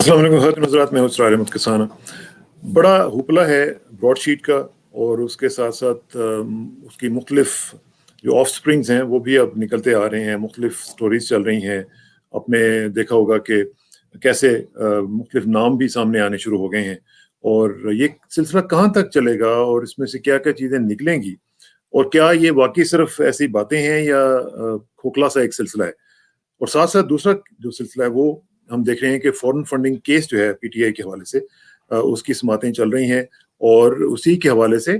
अस्सलाम वालेकुम हज़रत नज़रात में उसरार अहमद किसाना। बड़ा हुपला है ब्रॉडशीट का और उसके साथ-साथ उसकी मुख्तलिफ जो ऑफ़स्प्रिंग्स हैं वो भी अब निकलते आ रहे हैं, मुख्तलिफ स्टोरीज़ चल रही हैं। आपने देखा होगा कि कैसे मुख्तलिफ नाम भी सामने आने शुरू हो गए हैं और ये सिलसिला कहाँ तक चलेगा और इसमें से क्या-क्या चीज़ें निकलेंगी और क्या ये वाक़ई सिर्फ़ ऐसी बातें हैं या खोखला सा एक सिलसिला है? और साथ-साथ दूसरा जो सिलसिला है वो हम देख रहे हैं कि फॉरेन फंडिंग केस जो है पीटीआई के हवाले से उसकी समातें चल रही हैं और उसी के हवाले से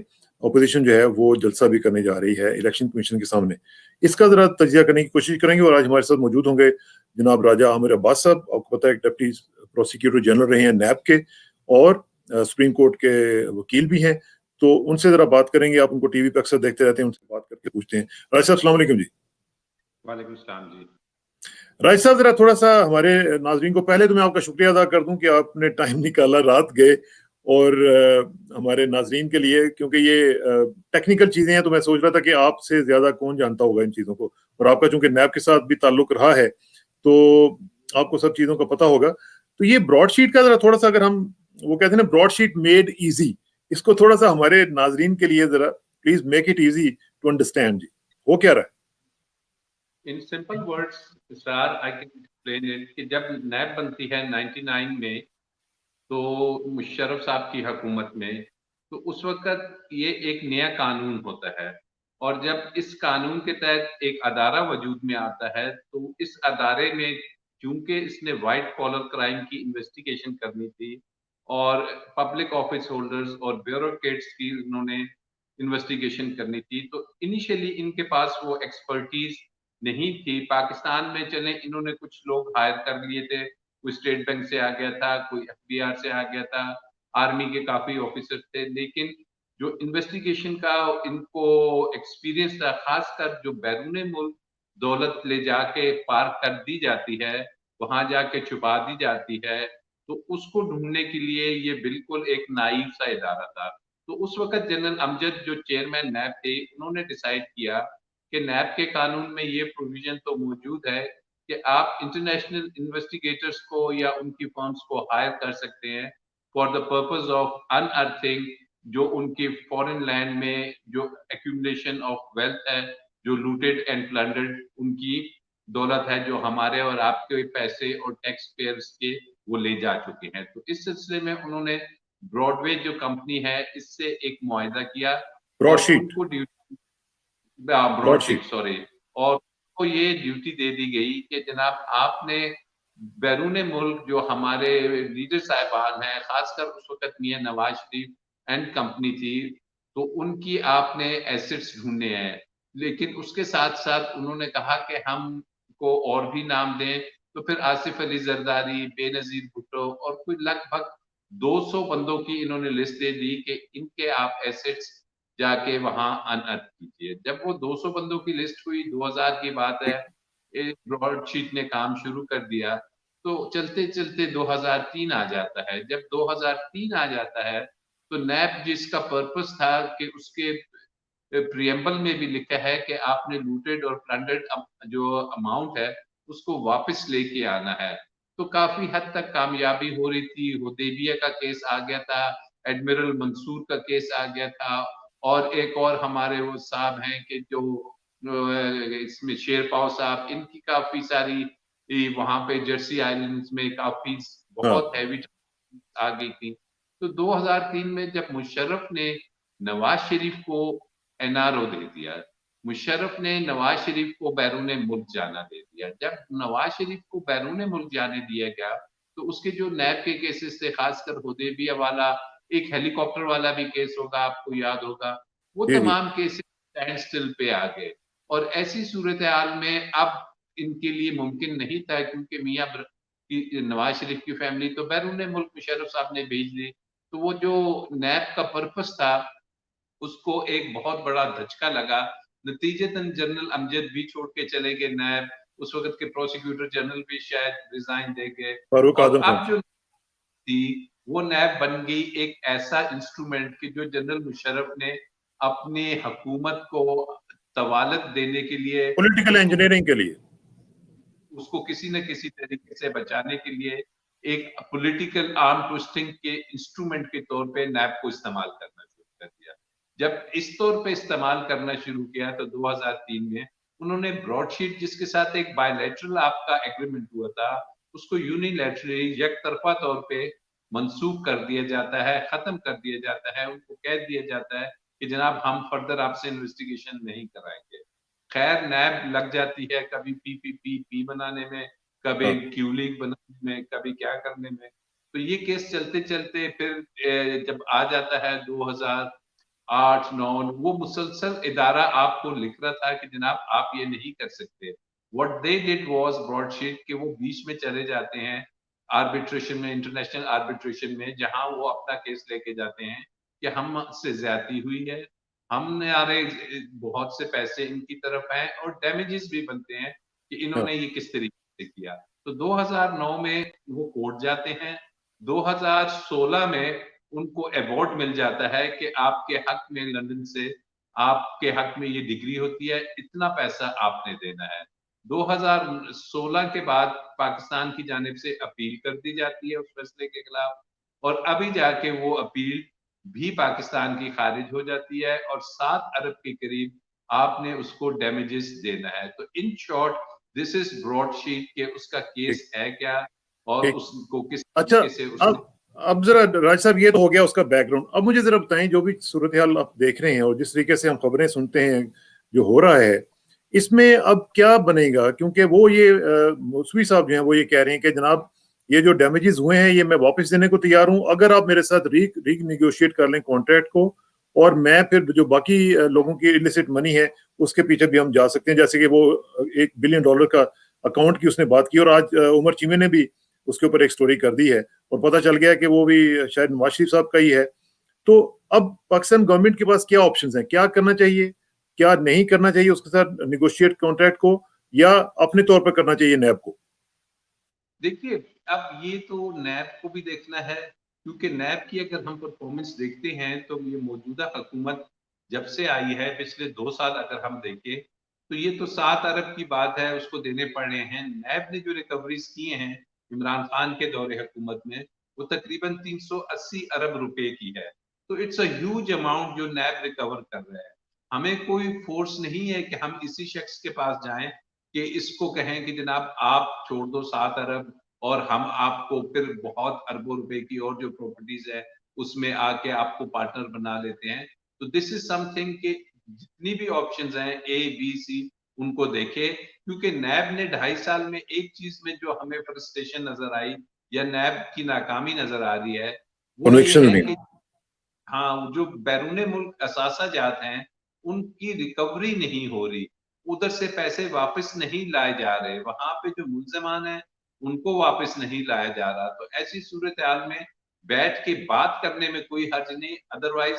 ऑपोज़िशन जो है वो जलसा भी करने जा रही है इलेक्शन कमीशन के सामने। इसका ज़रा तजिया करने की कोशिश करेंगे और आज हमारे साथ मौजूद होंगे जनाब राजा आमिर अब्बास साहब, आपको पता है डिप्टी प्रोसिक्यूटर जनरल रहे हैं नैब के और सुप्रीम कोर्ट के वकील भी हैं। तो उनसे ज़रा बात करेंगे, आप उनको टीवी पे अक्सर देखते रहते हैं, उनसे बात करके पूछते हैं। राजा साहब अस्सलाम वालेकुम जी। वालेकुम सलाम जी। राज साहब जरा थोड़ा-सा हमारे नाज़रीन को पहले तो मैं आपका शुक्रिया अदा कर दूँ कि आपने टाइम निकाला, रात गए और हमारे नाज़रीन के लिए क्योंकि ये टेक्निकल चीज़ें हैं तो मैं सोच रहा था कि आपसे ज़्यादा कौन जानता होगा इन चीज़ों को और आपका चूँकि नैब के साथ भी ताल्लुक रहा है, तो आपको सब चीज़ों का पता होगा। तो ये ब्रॉडशीट का ज़रा थोड़ा-सा अगर हम वो कहते हैं ना ब्रॉडशीट मेड ईज़ी, इसको थोड़ा-सा हमारे नाज़रीन के लिए ज़रा please make it easy to understand जी। हो क्या रहा है? In simple words sir I can explain it कि जब नैब बनती है 99 में, तो मुशर्रफ साहब की हुकूमत में, तो उस वक़्त ये एक नया कानून होता है और जब इस कानून के तहत एक अदारा वजूद में आता है, तो इस अदारे में चूँकि इसने व्हाइट कॉलर क्राइम की इन्वेस्टिगेशन करनी थी और पब्लिक ऑफिस होल्डर्स और ब्यूरोक्रेट्स की उन्होंने इन्वेस्टिगेशन करनी थी, तो इनिशियली इनके पास वो एक्सपर्टीज़ नहीं थी। पाकिस्तान में चलें इन्होंने कुछ लोग हायर कर लिए थे, कोई स्टेट बैंक से आ गया था, कोई एफबीआर से आ गया था, आर्मी के काफ़ी ऑफिसर थे, लेकिन जो इन्वेस्टिगेशन का इनको एक्सपीरियंस था, ख़ासकर जो बैरून मुल्क दौलत ले जाके पार्क कर दी जाती है, वहाँ जाके छुपा दी जाती है, तो उसको ढूँढने के लिए ये बिल्कुल एक नाइव सा इदारा था। तो उस वक़्त जनरल अमजद जो चेयरमैन नैब थे, उन्होंने डिसाइड किया कि नैब के कानून में ये प्रोविज़न तो मौजूद है कि आप इंटरनेशनल इन्वेस्टिगेटर्स को या उनकी फर्म्स को हायर कर सकते हैं फॉर द पर्पस ऑफ अनअर्थिंग जो उनकी फॉरेन लैंड में जो एक्यूमुलेशन ऑफ वेल्थ है, जो लूटेड एंड प्लंडर्ड उनकी दौलत है, जो हमारे और आपके पैसे और टैक्स पेयर्स के वो ले जा चुके हैं। तो इस सिलसिले में उन्होंने ब्रॉडवे जो कंपनी है, इससे एक मुआहिदा किया और ब्रॉडशीट, उनको ब्रॉडशीट ब्रॉडशीट। सॉरी और को ये ड्यूटी दे दी गई कि जनाब आपने बैरून मुल्क जो हमारे लीडर साहिबान हैं, खासकर उस वक़्त मियाँ नवाज़ शरीफ एंड कंपनी थी, तो उनकी आपने एसेट्स ढूँढने हैं। लेकिन उसके साथ-साथ उन्होंने कहा कि हमको और भी नाम दें, तो फिर आसिफ अली ज़रदारी, बेनज़ीर भुट्टो और कोई लगभग 200 बंदों की इन्होंने लिस्ट दे दी कि इनके आप एसेट्स जाके वहाँ अनअर्थ कीजिए। जब वो 200 बंदों की लिस्ट हुई, 2000 की बात है, एक ब्रॉडशीट ने काम शुरू कर दिया, तो चलते-चलते 2003 आ जाता है। जब 2003 आ जाता है, तो नैब जिसका पर्पस था कि उसके प्रिएम्बल में भी लिखा है कि आपने लूटेड और प्लंडर्ड जो अमाउंट है, उसको वापस लेके आना है। तो काफ़ी हद तक कामयाबी हो रही थी, हुदैबिया का केस आ गया था, एडमिरल मंसूर का केस आ गया था और एक और हमारे वो साहब हैं कि जो इसमें शेरपाव साहब, इनकी काफ़ी सारी वहाँ पे जर्सी आइलैंड्स में काफ़ी हाँ, बहुत हैवी आ गई थी। तो 2003 में जब मुशर्रफ ने नवाज़ शरीफ को एनआरओ दे दिया, मुशर्रफ ने नवाज़ शरीफ को बैरून मुल्क जाना दे दिया। जब नवाज़ शरीफ को बैरून मुल्क जाने दिया गया, तो उसके जो नैब के केसेस थे, खासकर हुदैबिया वाला, एक हेलीकॉप्टर वाला भी केस होगा, आपको याद होगा, वो जी, जी। तमाम केसेस स्टैंड स्टिल पे आ गए और ऐसी सूरत-ए-हाल में अब इनके लिए मुमकिन नहीं था क्योंकि मियाँ कि नवाज़ शरीफ की फैमिली तो बैरून मुल्क मुशर्रफ साहब ने भेज दी। तो वो जो नैब का पर्पस था, उसको एक बहुत बड़ा धचका लगा। नतीजतन जनरल अमजद भी छोड़ के चले गए नैब, उस वक़्त के प्रोसिक्यूटर जनरल भी शायद रिज़ाइन दे गए फारूक और आज़म खान अब साहब। जो थी, वो नैब बन गई एक ऐसा इंस्ट्रूमेंट कि जो जनरल मुशर्रफ ने अपनी हुकूमत को तवालत देने के लिए पॉलिटिकल उसको इंजीनियरिंग के लिए। उसको किसी न किसी तरीके से बचाने के लिए एक पॉलिटिकल आर्म ट्विस्टिंग के इंस्ट्रूमेंट के तौर पे नैब को इस्तेमाल करना शुरू कर दिया। जब इस तौर पे इस्तेमाल करना शुरू किया तो 2003 में उन्होंने ब्रॉडशीट, जिसके साथ एक बायलैटरल आपका एग्रीमेंट हुआ था, उसको यूनिलैटरली यकतरफा तौर पे मंसूख कर दिया जाता है, खत्म कर दिया जाता है। उनको कह दिया जाता है कि जनाब हम फर्दर आपसे इन्वेस्टिगेशन नहीं कराएंगे। खैर नैब लग जाती है कभी पी बनाने में, कभी हाँ क्यूलिंग बनाने में, कभी क्या करने में। तो ये केस चलते चलते फिर जब आ जाता है 2008-9, वो मुसलसल इदारा आपको लिख रहा था कि जनाब आप ये नहीं कर सकते। What they did was broadsheet के वो बीच में चले जाते हैं आर्बिट्रेशन में, इंटरनेशनल आर्बिट्रेशन में, जहां वो अपना केस लेके जाते हैं कि हमसे ज्यादती हुई है, हमारे बहुत से पैसे इनकी तरफ हैं और डैमेजेस भी बनते हैं कि हाँ इन्होंने ये किस तरीके से किया। तो 2009 में वो कोर्ट जाते हैं। 2016 में उनको अवार्ड मिल जाता है कि आपके हक में लंदन से आपके हक में ये डिग्री होती है, इतना पैसा आपने देना है। 2016 के बाद पाकिस्तान की जानिब से अपील कर दी जाती है उस फैसले के खिलाफ, और अभी जाके वो अपील भी पाकिस्तान की खारिज हो जाती है और 7 अरब के करीब आपने उसको डैमेजेस देना है। तो in short this is broadsheet के उसका ठीक केस है क्या और ठीक। उसको किस अच्छा, तरीके से उसने। अब जरा राज साहब, ये तो हो गया उसका बैकग्राउंड। अब मुझे जरा बताएं, जो भी सूरत हाल आप देख रहे हैं और जिस तरीके से हम खबरें सुनते हैं जो हो रहा है, इसमें अब क्या बनेगा? क्योंकि वो ये मौसवी साहब जो हैं वो ये कह रहे हैं कि जनाब ये जो डैमेजेस हुए हैं ये मैं वापस देने को तैयार हूं, अगर आप मेरे साथ री निगोशिएट कर लें कॉन्ट्रैक्ट को, और मैं फिर जो बाकी लोगों की इलिसिट मनी है उसके पीछे भी हम जा सकते हैं। जैसे कि वो $1 बिलियन का अकाउंट की उसने बात की, और आज उमर चीमे ने भी उसके ऊपर एक स्टोरी कर दी है और पता चल गया कि वो भी शायद नवाज शरीफ साहब का ही है। तो अब पाकिस्तान गवर्नमेंट के पास क्या ऑप्शंस हैं? क्या करना चाहिए, क्या नहीं करना चाहिए उसके साथ निगोशिएट कॉन्ट्रैक्ट को, या अपने तौर पर करना चाहिए नैब को? देखिए, अब ये तो नैब को भी देखना है, क्योंकि नैब की अगर हम परफॉर्मेंस देखते हैं तो ये मौजूदा हुकूमत जब से आई है, पिछले 2 साल अगर हम देखें, तो ये तो 7 अरब की बात है उसको देने पड़ रहे हैं। नैब ने जो रिकवरीज किए हैं इमरान खान के दौरे हुकूमत में, वो तकरीबन 380 अरब रुपए की है। तो इट्स अ ह्यूज अमाउंट जो नैब रिकवर कर रहा है। हमें कोई फोर्स नहीं है कि हम इसी शख्स के पास जाएं कि इसको कहें कि जनाब आप छोड़ दो 7 अरब और हम आपको फिर बहुत अरबों रुपए की और जो प्रॉपर्टीज है उसमें आके आपको पार्टनर बना लेते हैं। तो दिस इज समथिंग कि जितनी भी ऑप्शंस हैं ए बी सी, उनको देखे, क्योंकि नैब ने 2.5 साल में एक चीज में जो हमें फ्रस्ट्रेशन नजर आई या नैब की नाकामी नजर आ रही है, वो ये कन्विक्शन है नहीं। कि हाँ, जो बैरूने मुल्क असासा जात हैं, उनकी रिकवरी नहीं हो रही, उधर से पैसे वापस नहीं लाए जा रहे, वहां पे जो मुल्जमान है उनको वापस नहीं लाया जा रहा। तो ऐसी सूरत हाल में बैठ के बात करने में कोई हर्ज नहीं। अदरवाइज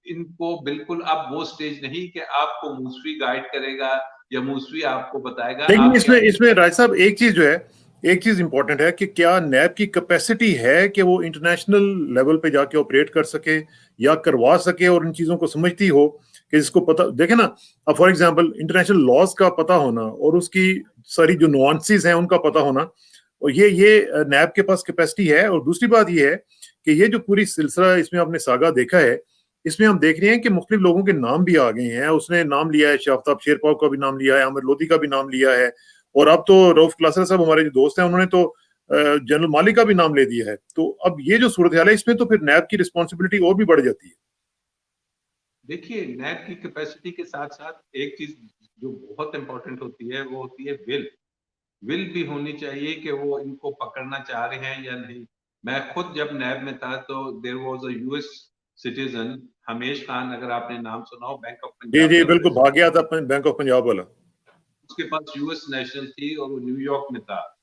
इनको बिल्कुल अब वो स्टेज नहीं कि आपको मूसवी गाइड करेगा या मूसवी आपको बताएगा लेकिन आपके इसमें अपने। इसमें राय साहब एक चीज जो है, एक चीज इंपॉर्टेंट है कि क्या नैब की कैपेसिटी है कि वो इंटरनेशनल लेवल पे जाके ऑपरेट कर सके या करवा सके और इन चीजों को समझती हो कि जिसको पता देखे ना। अब फॉर एग्जांपल इंटरनेशनल लॉज का पता होना और उसकी सारी जो नुआंसेस हैं उनका पता होना, और ये नैब के पास कैपेसिटी है। और दूसरी बात ये है कि ये जो पूरी सिलसिला इसमें आपने सागा देखा है, इसमें हम देख रहे हैं कि मुख्तलिफ लोगों के नाम भी आ गए हैं। उसने नाम लिया है, शाफ्ताब शेरपाव का भी नाम लिया है, आमिर लोधी का भी नाम लिया है, और अब तो रऊफ क्लासर साहब हमारे जो दोस्त हैं उन्होंने तो जनरल मालिक का भी नाम ले दिया है। तो अब ये जो सूरत हाल है इसमें तो फिर नैब की रिस्पॉन्सिबिलिटी और भी बढ़ जाती है। देखिए, नैब की कैपेसिटी के साथ साथ एक चीज जो बहुत इंपॉर्टेंट होती है वो होती है विल भी होनी चाहिए कि वो इनको पकड़ना चाह रहे हैं या नहीं। मैं खुद जब नैब में था तो there was a US citizen, Hamesh Khan, अगर आपने नाम सुना हो, बैंक ऑफ जी पंजाब जी का बिल्कुल, भाग प्रेसिडेंट। गया था बैंक ऑफ पंजाब वाला। उसके पास यूएस नेशनल थी और वो न्यूयॉर्क में था।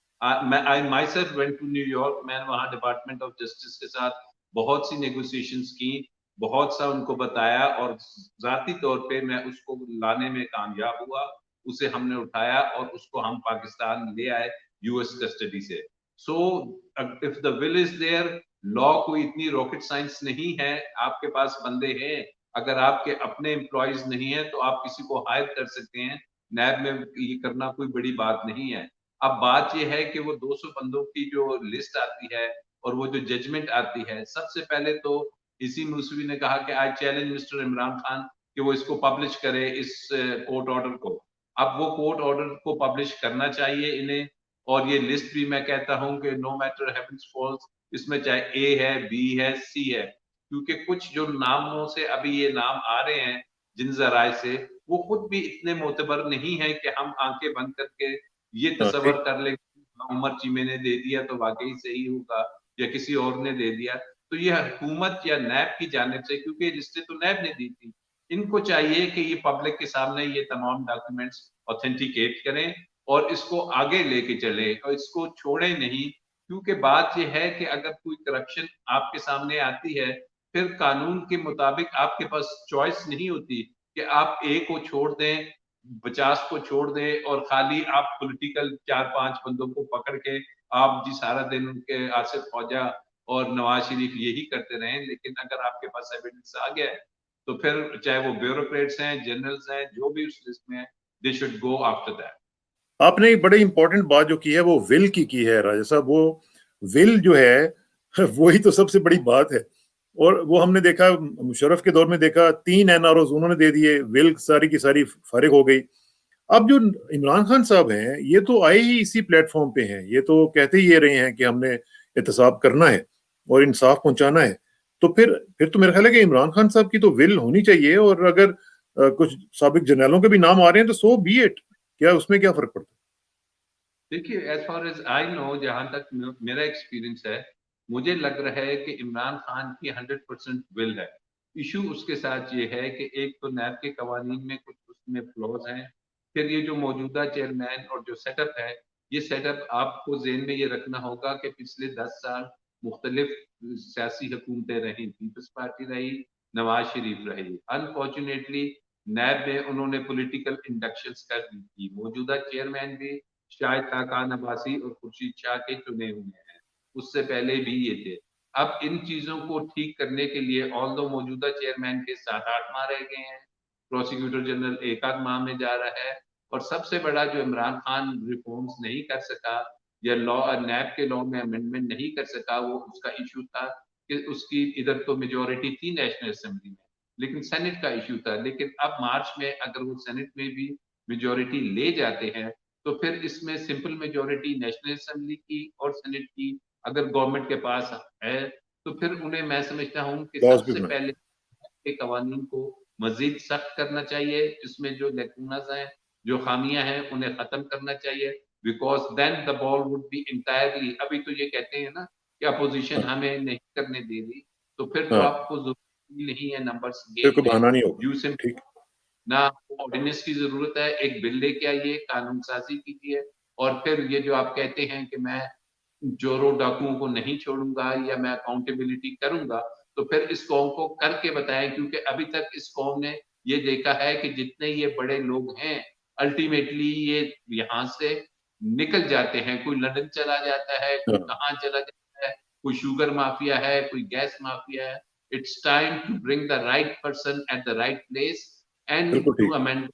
मैं I myself went to New York. मैंने वहाँ डिपार्टमेंट ऑफ जस्टिस के साथ बहुत सी नेगोशिएशंस की, बहुत सा उनको बताया, और जाती तौर पे मैं उसको लाने में कामयाब हुआ। उसे हमने उठाया और उसको हम पाकिस्तान ले आए यूएस कस्टडी से। So if the will is there, law कोई इतनी रॉकेट साइंस नहीं है। आपके पास बंदे हैं, अगर आपके अपने एम्प्लॉयज नहीं है तो आप किसी को हायर कर सकते हैं। नैब में ये करना कोई बड़ी बात नहीं है। अब बात ये है कि वो 200 बंदों की जो लिस्ट आती है और वो जो जजमेंट आती है, सबसे पहले तो इसी मूसवी ने कहा कि I challenge mister Imran Khan कि वो इसको पब्लिश करे इस कोर्ट ऑर्डर को। अब वो कोर्ट ऑर्डर को पब्लिश करना चाहिए इन्हें, और ये लिस्ट भी मैं कहता हूँ कि नो मैटर हेवेंस फॉल्स, इसमें चाहे ए है, बी है, सी है, क्योंकि कुछ जो नामों से अभी ये नाम आ रहे हैं जिन ज़राए से, वो खुद भी इतने मोतबर नहीं है कि हम आंखें बंद करके ये हाँ, तसव्वुर ठीक। कर लें उमर चीमे ने दे दिया तो वाकई सही होगा, या किसी और ने दे दिया। तो ये हुकूमत या नैब की जानिब से, क्योंकि ये लिस्टें तो नैब ने दी थी, इनको चाहिए कि ये पब्लिक के सामने ये तमाम डॉक्यूमेंट्स ऑथेंटिकेट करें और इसको आगे लेके चले और इसको छोड़े नहीं। क्योंकि बात ये है कि अगर कोई करप्शन आपके सामने आती है, फिर कानून के मुताबिक आपके पास चॉइस नहीं होती कि आप ए को छोड़ दें, 50 को छोड़ दें और खाली आप पॉलिटिकल 4-5 बंदों को पकड़ के आप जी सारा दिन उनके आसिफ ख्वाजा और नवाज शरीफ यही करते रहें। लेकिन अगर आपके पास एविडेंस आ गया है, तो फिर चाहे वो ब्यूरोक्रेट्स हैं, जनरल्स हैं, जो भी उस लिस्ट में है, they should go after that. आपने एक बड़ी इंपॉर्टेंट बात जो की है वो विल की है राजा साहब। वो विल जो है वही तो सबसे बड़ी बात है। और वो हमने देखा मुशर्रफ के दौर में देखा, 3 एनआरओज उन्होंने दे दिए, विल सारी की सारी फारिग हो गई। अब जो इमरान खान साहब हैं ये तो आए ही इसी प्लेटफॉर्म पे हैं, ये तो कहते ही ये रहे हैं कि हमने एहतसाब करना है और इंसाफ पहुंचाना है। तो फिर तो मेरा ख्याल है कि इमरान खान साहब की तो विल होनी चाहिए। और अगर कुछ साबिक जर्नैलों के भी नाम आ रहे हैं तो सो बी इट, क्या उसमें क्या फर्क पड़ता देखिए, as far as I know, जहाँ तक मेरा एक्सपीरियंस है, मुझे लग रहा है कि इमरान खान की 100% विल है। इश्यू उसके साथ ये है कि एक तो नैब के कवानीन में कुछ उसमें फ्लॉज़ हैं, फिर ये जो मौजूदा चेयरमैन और जो सेटअप है, ये सेटअप आपको ज़हन में ये रखना होगा कि पिछले 10 साल मुख्तलिफ सियासी हुकूमतें रहीं, पीपल्स पार्टी रही, नवाज़ शरीफ रही। अनफॉर्चुनेटली नैब में उन्होंने पॉलिटिकल इंडक्शंस कर दी थी। मौजूदा चेयरमैन भी शाहिद खाकान अब्बासी और खुर्शीद शाह के चुने हुए हैं, उससे पहले भी ये थे। अब इन चीज़ों को ठीक करने के लिए ऑल्दो मौजूदा चेयरमैन के 7-8 माह रह गए हैं, प्रोसिक्यूटर जनरल 1 आध माह में जा रहा है, और सबसे बड़ा जो इमरान खान रिफॉर्म्स नहीं कर सका या लॉ नैब के लॉ में अमेंडमेंट नहीं कर सका, वो उसका इश्यू था कि उसकी इधर तो मेजॉरिटी थी नेशनल असेंबली में, लेकिन सेनेट का इश्यू था। लेकिन अब मार्च में अगर वो सेनेट में भी मेजॉरिटी ले जाते हैं, तो फिर इसमें सिंपल मेजॉरिटी नेशनल असेंबली की और सेनेट की अगर गवर्नमेंट के पास है, तो फिर उन्हें मैं समझता हूँ कि है? लॉज भी सबसे बना। पहले के कवानीन को मजीद सख्त करना चाहिए, जिसमें जो लेकुनाज हैं, जो खामियां हैं, उन्हें खत्म करना चाहिए, because then the ball would be entirely. अभी तो ये कहते हैं ना कि अपोजिशन हाँ, हमें नहीं करने दे रही, तो फिर तो हाँ, आपको जरूरी नहीं है नंबर्स फिर गेन कोई में। बहाना नहीं होगा। यू सिंपली ठीक। ना आपको ऑर्डिनेंस की जरूरत है, एक बिल लेके आइए, कानून साजी कीजिए, और फिर ये जो आप कहते हैं कि मैं चोरों डाकुओं को नहीं छोड़ूंगा या मैं अकाउंटेबिलिटी करूंगा, तो फिर इस कौम को करके बताएं, क्योंकि अभी तक इस कौम ने ये देखा है कि जितने ये बड़े लोग हैं, अल्टीमेटली ये यहाँ से निकल जाते हैं। कोई लंदन चला जाता है, कोई हाँ, कहाँ चला जाता है, कोई शुगर माफिया है, कोई गैस माफिया है। It's time to bring the right person at the right place and बिल्कुल टू ठीक। Amend,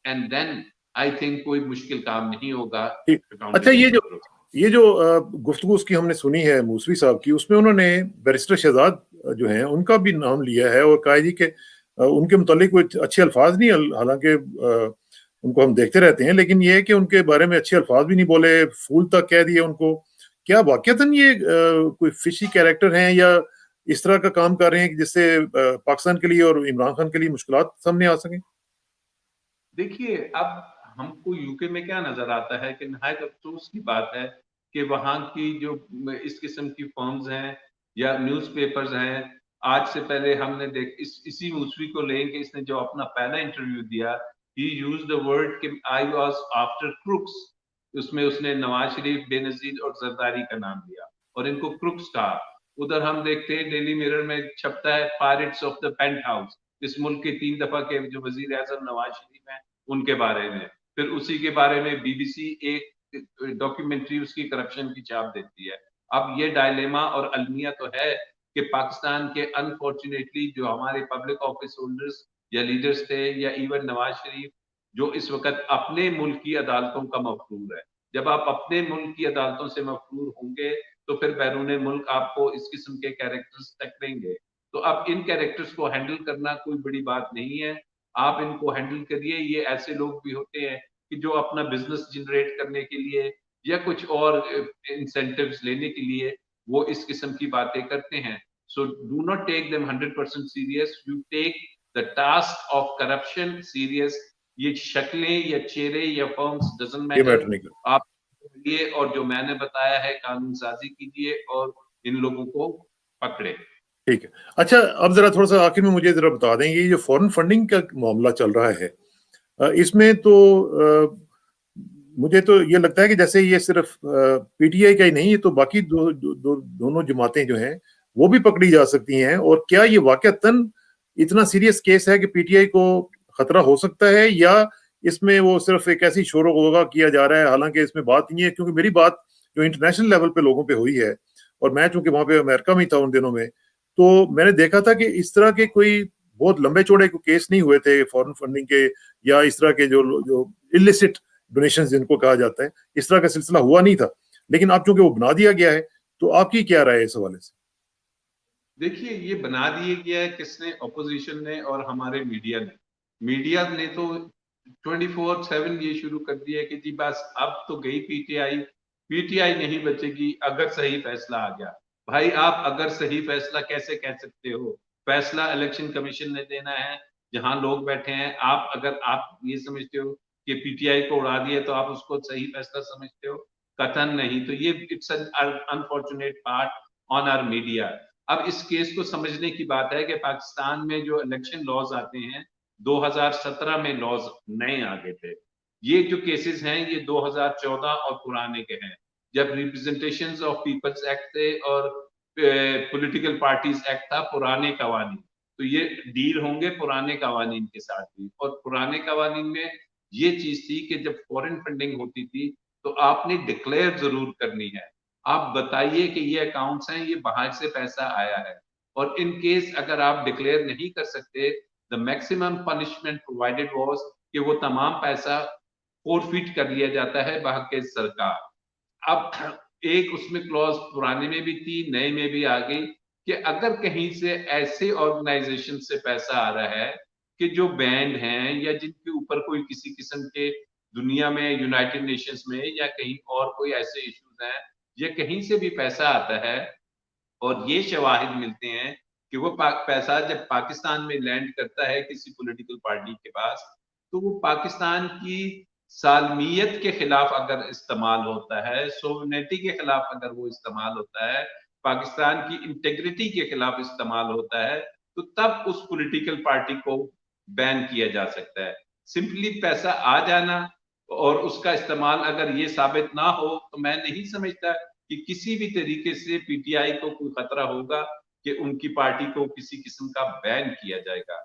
and then I think कोई मुश्किल काम नहीं होगा ठीक। अच्छा, अकाउंटेबिलिटी प्रोसेस। ये जो गुफ्तगू उसकी हमने सुनी है मूसवी साहब की, उसमें उन्होंने बैरिस्टर शहजाद जो हैं उनका भी नाम लिया है और कहा है जी कि उनके मुतालिक कोई अच्छे अल्फाज नहीं, हालांकि उनको हम देखते रहते हैं, लेकिन ये है कि उनके बारे में अच्छे अल्फाज भी नहीं बोले, फूल तक कह दिए उनको। क्या वाकयातन ये कोई फिशी कैरेक्टर हैं या इस तरह का काम कर रहे हैं कि जिससे पाकिस्तान के लिए और इमरान खान के लिए मुश्किलात सामने आ सकें? देखिए, अब हमको यूके में क्या नज़र आता है कि नहायत अफ़सोस की बात है कि वहाँ की जो इस किस्म की फ़र्म्स हैं या न्यूज़पेपर्स हैं, आज से पहले हमने इसी मूसवी को लेंगे, इसने जो अपना पहला इंटरव्यू दिया, ही यूज्ड द वर्ड कि आई वाज़ आफ्टर क्रूक्स। उसमें उसने नवाज़ शरीफ, बेनज़ीर और ज़रदारी का नाम लिया और इनको क्रूक्स कहा। उधर हम देखते हैं डेली मिरर में छपता है pirates of the paint house, इस मुल्क के 3 दफ़ा के जो वज़ीर-ए-आज़म नवाज़ शरीफ हैं, उनके बारे में। फिर उसी के बारे में बीबीसी एक डॉक्यूमेंट्री उसकी करप्शन की छाप देती है। अब ये डायलेमा और अलमिया तो है कि पाकिस्तान के अनफॉर्चुनेटली जो हमारे पब्लिक ऑफिस होल्डर्स या लीडर्स थे या इवन नवाज शरीफ, जो इस वक़्त अपने मुल्क की अदालतों का मफ़रूर है। जब आप अपने मुल्क की अदालतों से मफरूर होंगे तो फिर बैरून मुल्क आपको इस किस्म के कैरेक्टर्स टकरेंगे। तो अब इन कैरेक्टर्स को हैंडल करना कोई बड़ी बात नहीं है। आप इनको हैंडल करिए। ये ऐसे लोग भी होते हैं कि जो अपना बिजनेस जनरेट करने के लिए या कुछ और इंसेंटिव्स लेने के लिए वो इस किस्म की बातें करते हैं। So do not take them 100% serious, you take the task of corruption serious. ये शक्लें या चेहरे या फर्म्स डजंट ये मैटर। मैटर नहीं करता। आप लिए और जो मैंने बताया है कानून साजी कीजिए और इन लोगों को पकड़े। ठीक है। अच्छा, अब जरा थोड़ा सा आखिर में मुझे जरा बता दें, ये जो फॉरेन फंडिंग का मामला चल रहा है, इसमें तो मुझे तो ये लगता है कि जैसे ये सिर्फ पीटीआई का ही नहीं, ये तो बाकी दोनों जमातें जो हैं वो भी पकड़ी जा सकती हैं। और क्या ये वाकईतन इतना सीरियस केस है कि पीटीआई को खतरा हो सकता है, या इसमें वो सिर्फ एक ऐसी शोर होगा किया जा रहा है, हालांकि इसमें बात नहीं है। क्योंकि मेरी बात जो इंटरनेशनल लेवल पे लोगों पे हुई है, और मैं चूंकि वहां पे अमेरिका में ही था उन दिनों में, तो मैंने देखा था कि इस तरह के कोई बहुत लंबे चौड़े केस नहीं हुए थे फॉरेन फंडिंग के, या इस तरह के जो इलिसिट डोनेशन जिनको कहा जाता है, इस तरह का सिलसिला हुआ नहीं था। लेकिन अब चूंकि वो बना दिया गया है, तो आपकी क्या राय है इस हवाले से? देखिए, ये बना दिया गया है किसने? ऑपोजिशन ने और हमारे मीडिया ने। मीडिया ने तो 24/7 ये शुरू कर दिया है कि जी बस अब तो गई पीटीआई, पीटीआई नहीं बचेगी अगर सही फैसला आ गया। भाई आप अगर सही फैसला कैसे कह सकते हो? फैसला इलेक्शन कमीशन ने देना है, जहां लोग बैठे हैं। आप अगर आप ये समझते हो कि पीटीआई को उड़ा दिया तो आप उसको सही फैसला समझते हो? कतई नहीं। तो ये it's an unfortunate part on our media. अब इस केस को समझने की बात है कि पाकिस्तान में जो इलेक्शन लॉज आते हैं, 2017 में लॉज नए आ गए थे। ये जो केसेस हैं ये 2014 और पुराने के हैं, जब रिप्रेजेंटेशन ऑफ पीपल्स एक्ट थे और पॉलिटिकल पार्टीज एक्ट था, पुराने कवानीन। तो ये डील होंगे पुराने कवानीन के साथ भी। और पुराने कवानीन में ये चीज थी कि जब फॉरेन फंडिंग होती थी तो आपने डिक्लेयर जरूर करनी है। आप बताइए कि ये अकाउंट्स हैं, ये बाहर से पैसा आया है। और इन केस अगर आप डिक्लेयर नहीं कर सकते, the maximum punishment provided was कि वो तमाम पैसा फोरफिट कर लिया जाता है बाहर के सरकार। अब एक उसमें क्लॉज पुराने में भी थी, नए में भी आ गई कि अगर कहीं से ऐसे ऑर्गेनाइजेशन से पैसा आ रहा है कि जो बैंड हैं या जिनके ऊपर कोई किसी किस्म के दुनिया में यूनाइटेड नेशंस में या कहीं और कोई ऐसे इश्यूज हैं, या कहीं से भी पैसा आता है और ये शवाहिद मिलते हैं कि वो पैसा जब पाकिस्तान में लैंड करता है किसी पॉलिटिकल पार्टी के पास, तो वो पाकिस्तान की सालमियत के खिलाफ अगर इस्तेमाल होता है, सोवरेनिटी के खिलाफ अगर वो इस्तेमाल होता है, पाकिस्तान की इंटेग्रिटी के खिलाफ इस्तेमाल होता है, तो तब उस पॉलिटिकल पार्टी को बैन किया जा सकता है। सिंपली पैसा आ जाना और उसका इस्तेमाल अगर ये साबित ना हो, तो मैं नहीं समझता कि किसी भी तरीके से पीटीआई को कोई खतरा होगा कि उनकी पार्टी को किसी किस्म का बैन किया जाएगा।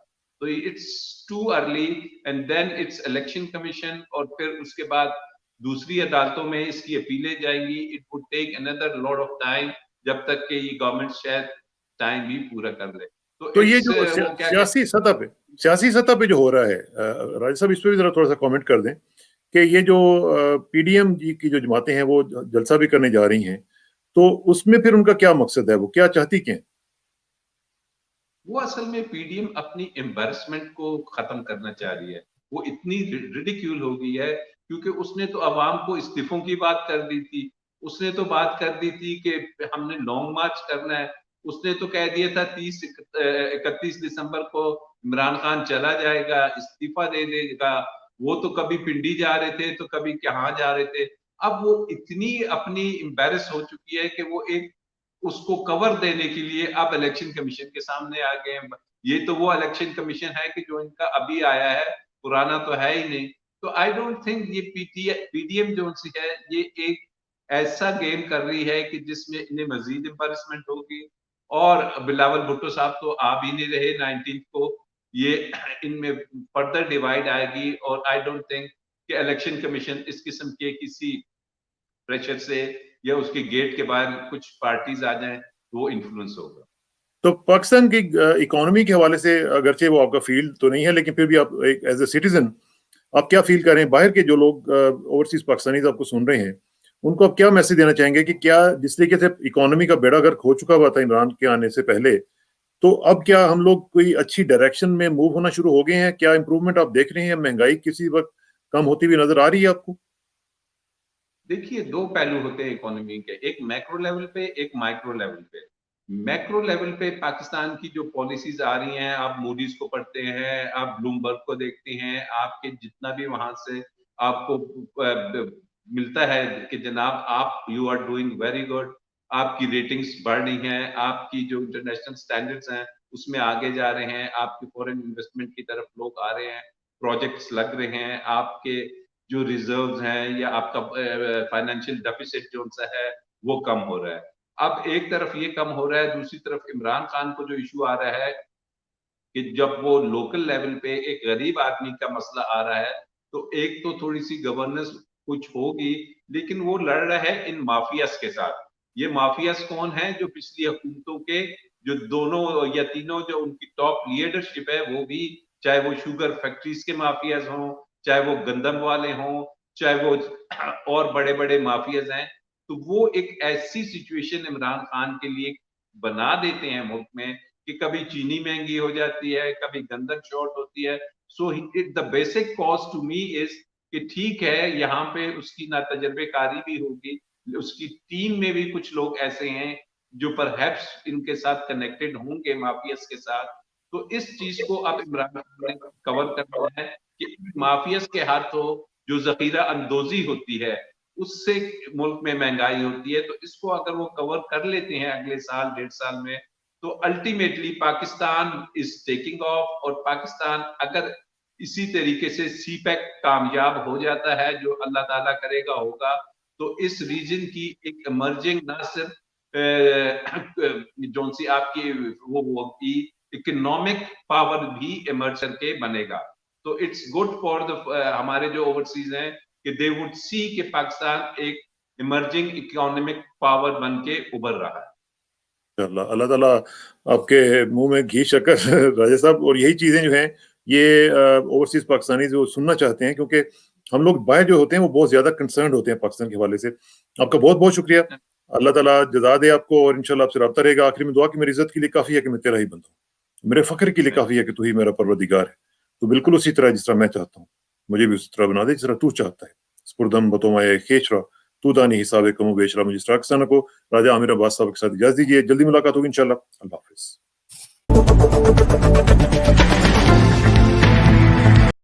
तो it's too early and then it's election commission और फिर उसके बाद दूसरी अदालतों में इसकी अपीलें जाएंगी। It would take another lot of time जब तक कि ये गवर्नमेंट शायद टाइम भी पूरा कर ले। तो तो ये इट्स जो वो क्या कहते सियासी सतह पे जो हो रहा है, राज साहब, इस पे भी जरा थोड़ा सा कमेंट कर दें कि ये जो पीडीएम जी की जो जमातें हैं वो जलसा भी करने जा रही हैं, तो उसमें फिर उनका क्या मकसद है, वो क्या चाहती क्या है? वो असल में पीडीएम अपनी एम्बैरसमेंट को खत्म करना चाह रही है। वो इतनी रिडिक्यूल हो गई है क्योंकि उसने तो अवाम को इस्तीफों की बात कर दी थी। उसने तो बात कर दी थी कि हमने लॉन्ग मार्च करना है। उसने तो कह दिया था 31 दिसंबर को इमरान खान चला जाएगा, इस्तीफा दे देगा। वो तो कभी पिंडी जा रहे थे तो कभी कहाँ जा रहे थे। अब वो इतनी अपनी एम्बैरस हो चुकी है कि वो एक उसको कवर देने के लिए अब इलेक्शन कमीशन के सामने आ गए हैं। ये तो वो इलेक्शन कमीशन है कि जो इनका अभी आया है, पुराना तो है ही नहीं। तो आई डोंट थिंक ये पीडीएम जो सी है ये एक ऐसा गेम कर रही है कि जिसमें इन्हें मजीद एम्बैरेसमेंट होगी। और बिलावल भुट्टो साहब तो आ भी नहीं रहे 19 को। ये इनमें फर्दर डिवाइड आएगी और आई डोंट थिंक कि इलेक्शन कमीशन इस किस्म के किसी प्रेशर से या उसके गेट के बाहर कुछ पार्टीज आ जाएं तो वो इन्फ्लुएंस होगा। तो पाकिस्तान की इकोनॉमी के हवाले से, अगरचे वो आपका फील्ड तो नहीं है, लेकिन फिर भी आप एक एज ए सिटीजन आप क्या फील कर रहे हैं? बाहर के जो लोग ओवरसीज पाकिस्तानीज आपको सुन रहे हैं, उनको आप क्या मैसेज देना चाहेंगे कि क्या जिस तरीके से इकोनॉमी का बेड़ा गर्क हो चुका हुआ था इमरान के आने से पहले, तो अब क्या हम लोग कोई अच्छी डायरेक्शन में मूव होना शुरू हो गए हैं? क्या इंप्रूवमेंट आप देख रहे हैं? महंगाई किसी वक्त कम होती हुई नजर आ रही है आपको? देखिए, दो पहलू होते हैं इकोनॉमी के, एक मैक्रो लेवल पे, एक माइक्रो लेवल पे। मैक्रो लेवल पे पाकिस्तान की जो पॉलिसीज आ रही हैं, आप मूडीज को पढ़ते हैं, आप ब्लूमबर्ग को देखते हैं, आपके जितना भी वहां से आपको मिलता है कि जनाब आप you are doing very good, आपकी रेटिंग्स बढ़ रही हैं, आपकी जो इंटरनेशनल स्टैंडर्ड्स हैं उसमें आगे जा रहे हैं, आपकी फॉरेन इन्वेस्टमेंट की तरफ लोग आ रहे हैं, प्रोजेक्ट्स लग रहे हैं, आपके जो रिजर्व्स हैं या आपका फाइनेंशियल डेफिसिट जो सा है वो कम हो रहा है। अब एक तरफ ये कम हो रहा है, दूसरी तरफ इमरान खान को जो इशू आ रहा है कि जब वो लोकल लेवल पे एक गरीब आदमी का मसला आ रहा है, तो एक तो थोड़ी सी गवर्नेंस कुछ होगी, लेकिन वो लड़ रहा है इन माफियास के साथ। ये माफियास कौन है? जो पिछली हुकूमतों के जो दोनों या तीनों जो उनकी टॉप लीडरशिप है, वो भी, चाहे वो शुगर फैक्ट्रीज के माफियाज हों, चाहे वो गंदम वाले हों, चाहे वो और बड़े बड़े माफियाज हैं, तो वो एक ऐसी सिचुएशन इमरान खान के लिए बना देते हैं मुल्क में कि कभी चीनी महंगी हो जाती है, कभी गंदम शॉर्ट होती है। So the basic cause to me is कि ठीक है, यहाँ पे उसकी ना तजर्बेकारी भी होगी, उसकी टीम में भी कुछ लोग ऐसे हैं जो परहैप्स इनके साथ कनेक्टेड होंगे माफियास के साथ। तो इस चीज को अब इमरान खान ने कवर करना है कि माफियास के हाथों जो जखीरा अंदोजी होती है उससे मुल्क में महंगाई होती है, तो इसको अगर वो कवर कर लेते हैं अगले साल 1.5 साल में, तो ultimately Pakistan is taking of. और पाकिस्तान अगर इसी तरीके से सीपैक कामयाब हो जाता है, जो अल्लाह ताला करेगा होगा, तो इस रीजन की एक इमर्जिंग ना सिर्फ जो सी आपकी वो की इकोनॉमिक पावर भी इमर्ज करके बनेगा। तो इट्स गुड फॉर द हमारे जो ओवरसीज हैं कि दे वुड सी कि पाकिस्तान एक इमर्जिंग इकोनॉमिक पावर बन के उभर रहा है। अल्लाह अल्लाह ताला आपके मुंह में घी शक्कर राजा साहब। और यही चीजें जो हैं ये ओवरसीज पाकिस्तानी जो सुनना चाहते हैं, क्योंकि हम लोग बाहर जो होते हैं वो बहुत ज्यादा कंसर्न होते हैं पाकिस्तान के हवाले से। आपका बहुत बहुत शुक्रिया, अल्लाह ताला जज़ा दे आपको, और इंशाल्लाह आपसे रब्ता रहेगा। आखिर में दुआ की मेरी इज्जत के लिए काफी है कि मैं तेरा ही बंदा हूँ, मेरे फख्र के लिए काफी है कि तू ही मेरा परवरदिगार है। तो बिल्कुल उसी तरह जिस तरह मैं चाहता हूँ, मुझे भी उसी तरह बना दे जिस तरह तू चाहता है। स्पुरदम बतोमाए खेचरा तू दानी हिसाब कमो बेचरा मुझे पाकिस्तान को। राजा आमिर अब्बास साहब के साथ इजाजत दीजिए, जल्दी मुलाकात होगी इंशाल्लाह। अल्लाह हाफिज।